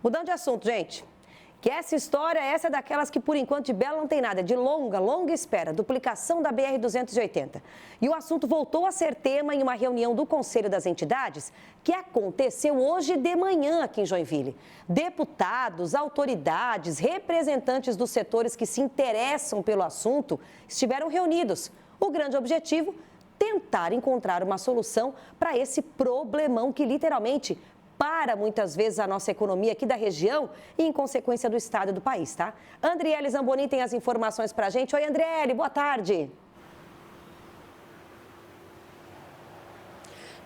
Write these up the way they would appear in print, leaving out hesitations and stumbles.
Mudando de assunto, gente. Que essa história, essa é daquelas que por enquanto de bela não tem nada, de longa espera, duplicação da BR-280. E o assunto voltou a ser tema em uma reunião do Conselho das Entidades que aconteceu hoje de manhã aqui em Joinville. Deputados, autoridades, representantes dos setores que se interessam pelo assunto estiveram reunidos. O grande objetivo, tentar encontrar uma solução para esse problemão que literalmente para muitas vezes a nossa economia aqui da região e em consequência do estado do país, tá? Andriele Zamboni tem as informações pra gente. Oi, Andriele, boa tarde.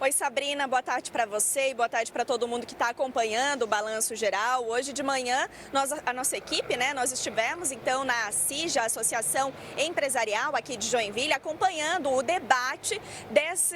Oi, Sabrina, boa tarde para você e boa tarde para todo mundo que está acompanhando o Balanço Geral. Hoje de manhã, a nossa equipe, nós estivemos então na ACIJA, Associação Empresarial aqui de Joinville, acompanhando o debate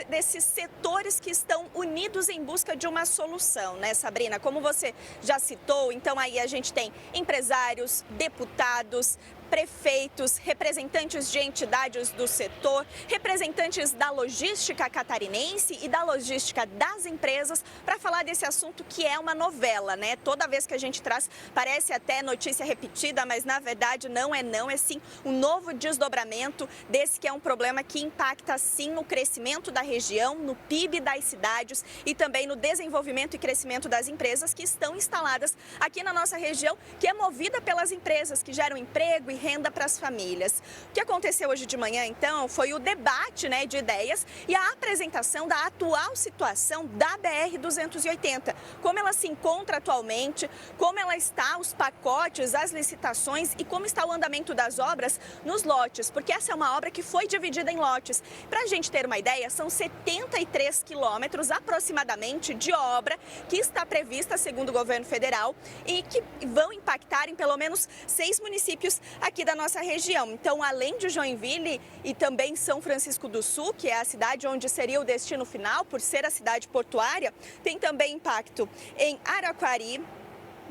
desses setores que estão unidos em busca de uma solução, né, Sabrina? Como você já citou, então aí a gente tem empresários, deputados, prefeitos, representantes de entidades do setor, representantes da logística catarinense e da logística das empresas para falar desse assunto que é uma novela, né? Toda vez que a gente traz, parece até notícia repetida, mas na verdade não, é sim um novo desdobramento desse que é um problema que impacta sim no crescimento da região, no PIB das cidades e também no desenvolvimento e crescimento das empresas que estão instaladas aqui na nossa região, que é movida pelas empresas que geram emprego e renda para as famílias. O que aconteceu hoje de manhã, então, foi o debate, de ideias e a apresentação da atual situação da BR-280, como ela se encontra atualmente, como ela está, os pacotes, as licitações e como está o andamento das obras nos lotes, porque essa é uma obra que foi dividida em lotes. Para a gente ter uma ideia, são 73 quilômetros aproximadamente de obra que está prevista, segundo o governo federal, e que vão impactar em pelo menos 6 municípios aqui da nossa região. Então, além de Joinville e também São Francisco do Sul, que é a cidade onde seria o destino final, por ser a cidade portuária, tem também impacto em Araquari,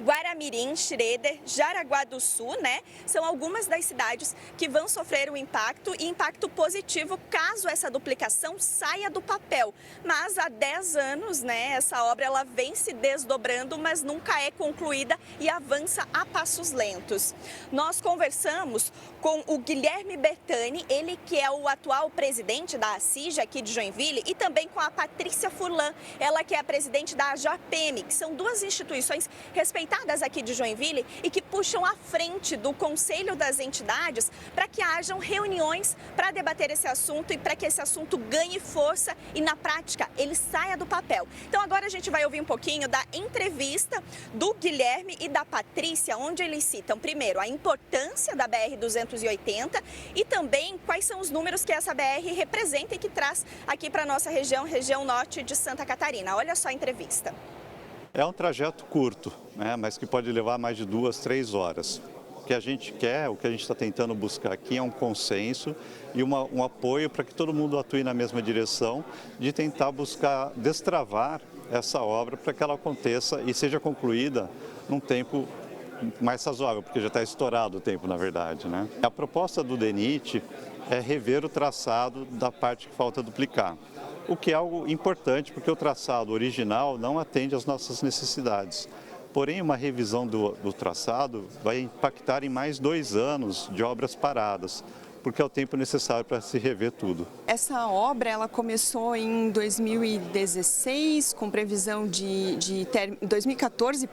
Guaramirim, Schroeder, Jaraguá do Sul, São algumas das cidades que vão sofrer um impacto e impacto positivo caso essa duplicação saia do papel. Mas há 10 anos, essa obra ela vem se desdobrando, mas nunca é concluída e avança a passos lentos. Nós conversamos com o Guilherme Bertani, ele que é o atual presidente da ACIJA aqui de Joinville, e também com a Patrícia Furlan, ela que é a presidente da AJAPM, que são duas instituições respeitadas aqui de Joinville e que puxam à frente do Conselho das Entidades para que hajam reuniões para debater esse assunto e para que esse assunto ganhe força e, na prática, ele saia do papel. Então, agora a gente vai ouvir um pouquinho da entrevista do Guilherme e da Patrícia, onde eles citam, primeiro, a importância da BR-280 e também quais são os números que essa BR representa e que traz aqui para a nossa região, região norte de Santa Catarina. Olha só a entrevista. É um trajeto curto, mas que pode levar mais de 2, 3 horas. O que a gente quer, o que a gente está tentando buscar aqui é um consenso e um apoio para que todo mundo atue na mesma direção de tentar buscar destravar essa obra para que ela aconteça e seja concluída num tempo mais razoável, porque já está estourado o tempo, na verdade, A proposta do DENIT é rever o traçado da parte que falta duplicar. O que é algo importante, porque o traçado original não atende às nossas necessidades. Porém, uma revisão do traçado vai impactar em mais 2 anos de obras paradas, porque é o tempo necessário para se rever tudo. Essa obra ela começou em 2016, com previsão 2014,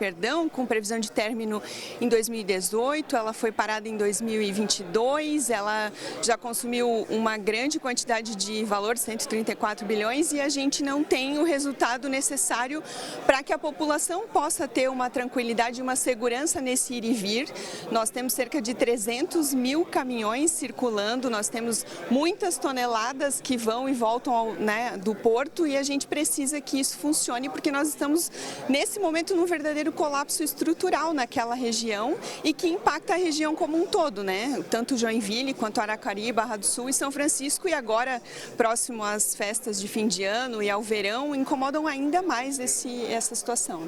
com previsão de término em 2018. Ela foi parada em 2022. Ela já consumiu uma grande quantidade de valor, 134 bilhões, e a gente não tem o resultado necessário para que a população possa ter uma tranquilidade e uma segurança nesse ir e vir. Nós temos cerca de 300 mil caminhões circulando. Nós temos muitas toneladas que vão e voltam do porto e a gente precisa que isso funcione porque nós estamos nesse momento num verdadeiro colapso estrutural naquela região e que impacta a região como um todo, Tanto Joinville quanto Araquari, Barra do Sul e São Francisco, e agora próximo às festas de fim de ano e ao verão incomodam ainda mais essa situação,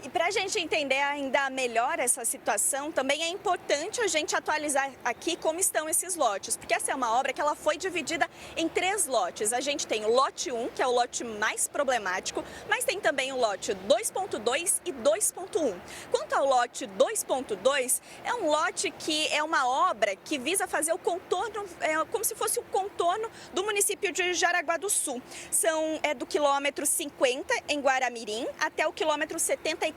E para a gente entender ainda melhor essa situação, também é importante a gente atualizar aqui como estão esses lotes, porque essa é uma obra que ela foi dividida em 3 lotes. A gente tem o lote 1, que é o lote mais problemático, mas tem também o lote 2.2 e 2.1. Quanto ao lote 2.2, é um lote que é uma obra que visa fazer o contorno, como se fosse o contorno do município de Jaraguá do Sul. É do quilômetro 50 em Guaramirim até o quilômetro 74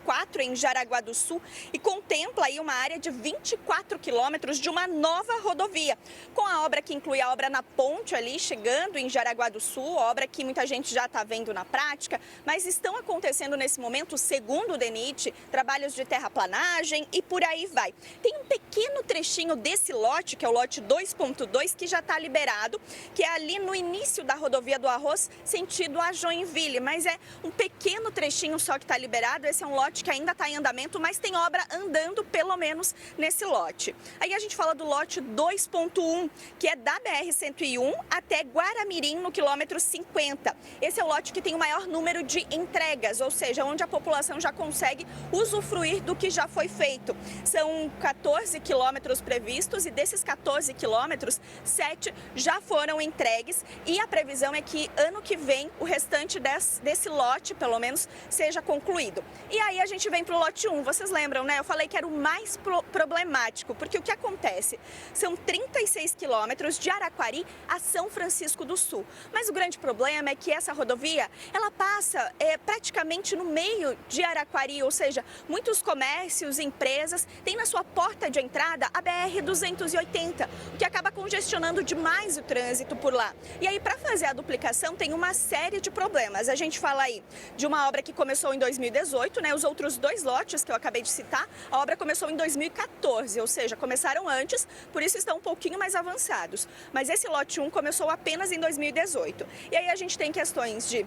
em Jaraguá do Sul e contempla aí uma área de 24 quilômetros de uma nova rodovia, com a obra que inclui a obra na ponte ali, chegando em Jaraguá do Sul, obra que muita gente já está vendo na prática, mas estão acontecendo nesse momento, segundo o DENIT, trabalhos de terraplanagem e por aí vai. Tem um pequeno trechinho desse lote, que é o lote 2.2, que já está liberado, que é ali no início da rodovia do Arroz, sentido a Joinville, mas é um pequeno trechinho só que está liberado. Esse é um lote que ainda está em andamento, mas tem obra andando pelo menos nesse lote. Aí a gente fala do lote 2.1, que é da BR-101 até Guaramirim, no quilômetro 50. Esse é o lote que tem o maior número de entregas, ou seja, onde a população já consegue usufruir do que já foi feito. São 14 quilômetros previstos e desses 14 quilômetros, 7 já foram entregues e a previsão é que ano que vem o restante desse lote, pelo menos, seja concluído. E aí a gente vem para o lote 1, vocês lembram, né? Eu falei que era o mais problemático, porque o que acontece? São 36 quilômetros de Araquari a São Francisco do Sul. Mas o grande problema é que essa rodovia, ela passa praticamente no meio de Araquari, ou seja, muitos comércios, empresas, têm na sua porta de entrada a BR-280, o que acaba congestionando demais o trânsito por lá. E aí, para fazer a duplicação, tem uma série de problemas. A gente fala aí de uma obra que começou em 2018, né? Os outros 2 lotes que eu acabei de citar, a obra começou em 2014, ou seja, começaram antes, por isso estão um pouquinho mais avançados. Mas esse lote 1 começou apenas em 2018. E aí a gente tem questões de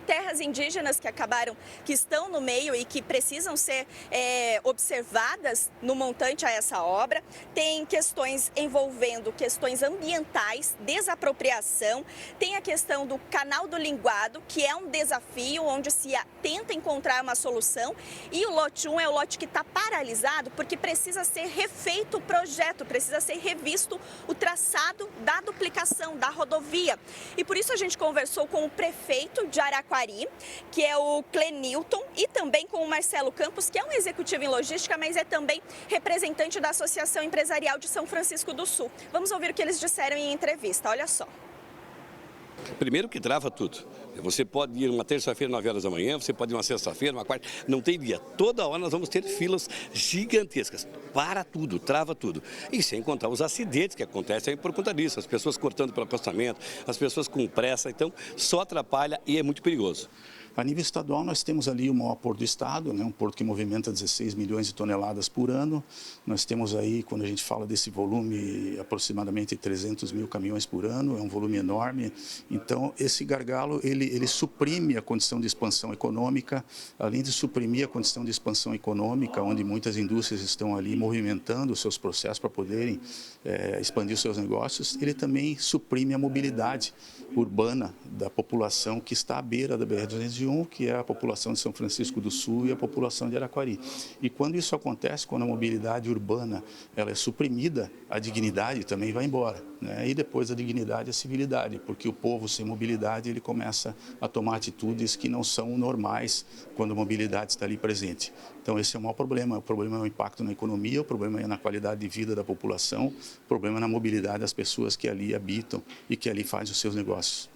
terras indígenas que estão no meio e que precisam ser observadas no montante a essa obra. Tem questões envolvendo questões ambientais, desapropriação. Tem a questão do Canal do Linguado, que é um desafio onde se tenta encontrar uma solução. E o lote 1 é o lote que está paralisado porque precisa ser refeito o projeto, precisa ser revisto o traçado da duplicação da rodovia. E por isso a gente conversou com o prefeito de Araquari, que é o Clenilton, e também com o Marcelo Campos, que é um executivo em logística, mas é também representante da Associação Empresarial de São Francisco do Sul. Vamos ouvir o que eles disseram em entrevista, olha só. Primeiro que trava tudo. Você pode ir uma terça-feira, 9 horas da manhã, você pode ir uma sexta-feira, uma quarta, não tem dia. Toda hora nós vamos ter filas gigantescas. Para tudo, trava tudo. E sem contar os acidentes que acontecem por conta disso. As pessoas cortando pelo acostamento, as pessoas com pressa, então só atrapalha e é muito perigoso. A nível estadual, nós temos ali o maior porto do estado, né? Um porto que movimenta 16 milhões de toneladas por ano. Nós temos aí, quando a gente fala desse volume, aproximadamente 300 mil caminhões por ano, é um volume enorme. Então, esse gargalo, ele suprime a condição de expansão econômica, além de suprimir a condição de expansão econômica, onde muitas indústrias estão ali movimentando os seus processos para poderem expandir os seus negócios, ele também suprime a mobilidade urbana da população que está à beira da BR-201, que é a população de São Francisco do Sul e a população de Araquari. E quando isso acontece, quando a mobilidade urbana ela é suprimida, a dignidade também vai embora, né? E depois da dignidade, a civilidade, porque o povo sem mobilidade ele começa a tomar atitudes que não são normais quando a mobilidade está ali presente. Então esse é o maior problema. O problema é o impacto na economia, o problema é na qualidade de vida da população, o problema é na mobilidade das pessoas que ali habitam e que ali fazem os seus negócios.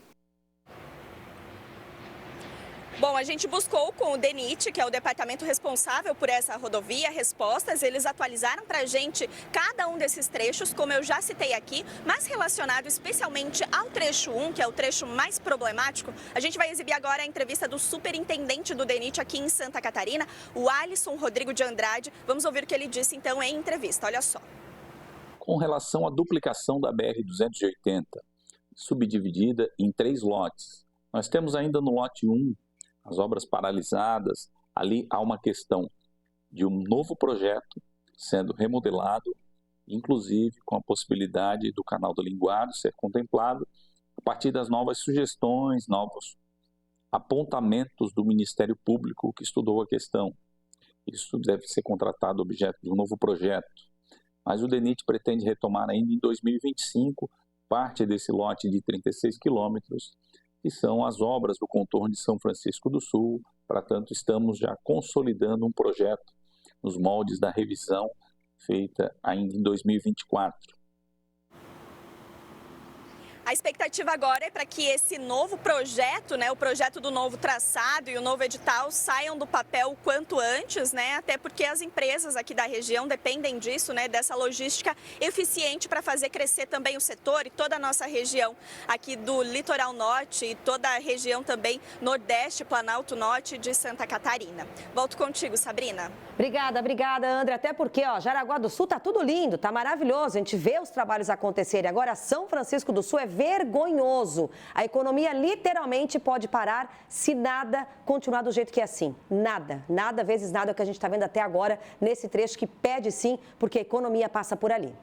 Bom, a gente buscou com o DENIT, que é o departamento responsável por essa rodovia, respostas. Eles atualizaram para a gente cada um desses trechos, como eu já citei aqui, mas relacionado especialmente ao trecho 1, que é o trecho mais problemático. A gente vai exibir agora a entrevista do superintendente do DENIT aqui em Santa Catarina, o Alisson Rodrigo de Andrade. Vamos ouvir o que ele disse então em entrevista, olha só. Com relação à duplicação da BR-280, subdividida em 3 lotes, nós temos ainda no lote 1, as obras paralisadas. Ali há uma questão de um novo projeto sendo remodelado, inclusive com a possibilidade do Canal do Linguado ser contemplado a partir das novas sugestões, novos apontamentos do Ministério Público que estudou a questão. Isso deve ser contratado objeto de um novo projeto. Mas o DENIT pretende retomar ainda em 2025 parte desse lote de 36 quilômetros, que são as obras do contorno de São Francisco do Sul. Portanto, estamos já consolidando um projeto nos moldes da revisão feita ainda em 2024. A expectativa agora é para que esse novo projeto, né, o projeto do novo traçado e o novo edital saiam do papel o quanto antes, né, até porque as empresas aqui da região dependem disso, né, dessa logística eficiente para fazer crescer também o setor e toda a nossa região aqui do Litoral Norte e toda a região também Nordeste, Planalto Norte de Santa Catarina. Volto contigo, Sabrina. Obrigada, André. Até porque, Jaraguá do Sul tá tudo lindo, tá maravilhoso. A gente vê os trabalhos acontecerem. Agora, São Francisco do Sul é vergonhoso. A economia literalmente pode parar se nada continuar do jeito que é assim. Nada vezes nada é o que a gente está vendo até agora nesse trecho que pede sim, porque a economia passa por ali.